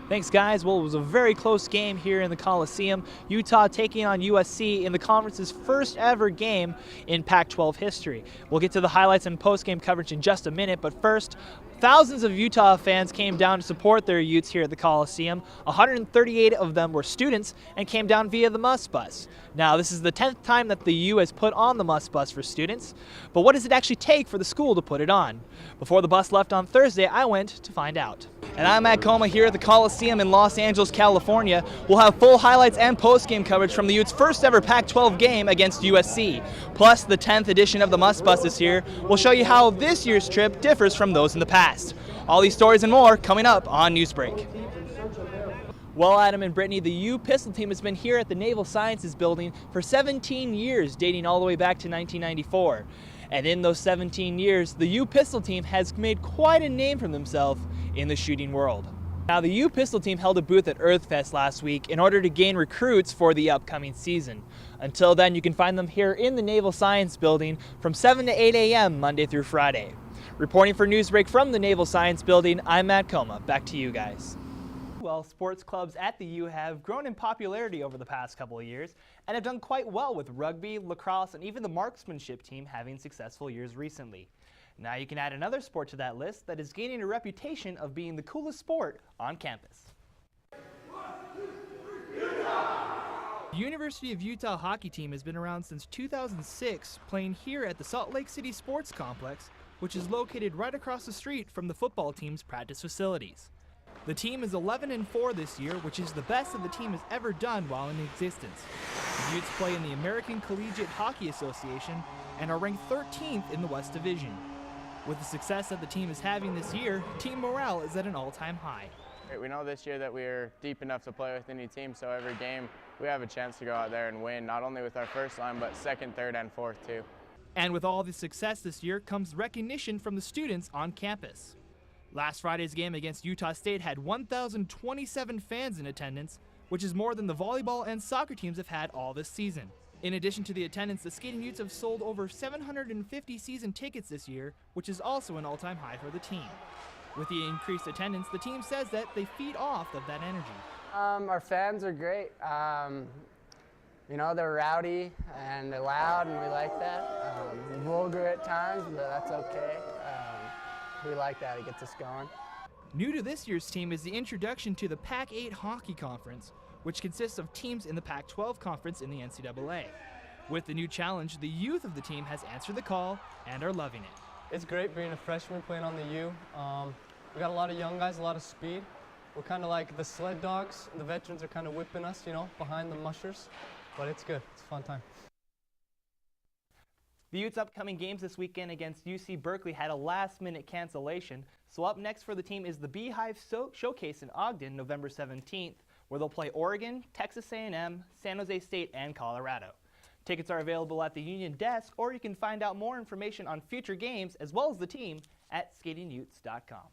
Thanks, guys. Well, it was a very close game here in the Coliseum. Utah taking on USC in the conference's first ever game in Pac-12 history. We'll get to the highlights and post-game coverage in just a minute, but first, thousands of Utah fans came down to support their Utes here at the Coliseum. 138 of them were students and came down via the Mus Bus. Now, this is the 10th time that the U has put on the Mus Bus for students, but what does it actually take for the school to put it on? Before the bus left on Thursday, I went to find out. And I'm at Komma here at the Coliseum in Los Angeles, California. We'll have full highlights and post-game coverage from the Utes' first ever Pac-12 game against USC. Plus, the 10th edition of the Mus Bus this year will show you how this year's trip differs from those in the past. All these stories and more coming up on Newsbreak. Well, Adam and Brittany, the U Pistol Team has been here at the Naval Sciences Building for 17 years, dating all the way back to 1994. And in those 17 years, the U Pistol Team has made quite a name for themselves in the shooting world. Now, the U Pistol Team held a booth at EarthFest last week in order to gain recruits for the upcoming season. Until then, you can find them here in the Naval Science Building from 7 to 8 a.m. Monday through Friday. Reporting for Newsbreak from the Naval Science Building, I'm Matt Komma. Back to you guys. Well, sports clubs at the U have grown in popularity over the past couple of years and have done quite well, with rugby, lacrosse, and even the marksmanship team having successful years recently. Now you can add another sport to that list that is gaining a reputation of being the coolest sport on campus. The University of Utah hockey team has been around since 2006, playing here at the Salt Lake City Sports Complex, which is located right across the street from the football team's practice facilities. The team is 11-4 this year, which is the best that the team has ever done while in existence. The Utes play in the American Collegiate Hockey Association and are ranked 13th in the West Division. With the success that the team is having this year, team morale is at an all-time high. We know this year that we're deep enough to play with any team, so every game we have a chance to go out there and win, not only with our first line, but second, third, and fourth too. And with all the success this year comes recognition from the students on campus. Last Friday's game against Utah State had 1,027 fans in attendance, which is more than the volleyball and soccer teams have had all this season. In addition to the attendance, the Skating Utes have sold over 750 season tickets this year, which is also an all-time high for the team. With the increased attendance, the team says that they feed off of that energy. Our fans are great. You know, they're rowdy and they're loud, and we like that. Vulgar at times, but that's okay. We like that, it gets us going. New to this year's team is the introduction to the Pac-8 Hockey Conference, which consists of teams in the Pac-12 Conference in the NCAA. With the new challenge, the youth of the team has answered the call and are loving it. It's great being a freshman playing on the U. We got a lot of young guys, a lot of speed. We're kind of like the sled dogs. The veterans are kind of whipping us, you know, behind the mushers. But it's good. It's a fun time. The Utes' upcoming games this weekend against UC Berkeley had a last-minute cancellation, so up next for the team is the Beehive Showcase in Ogden, November 17th, where they'll play Oregon, Texas A&M, San Jose State, and Colorado. Tickets are available at the Union Desk, or you can find out more information on future games as well as the team at skatingutes.com.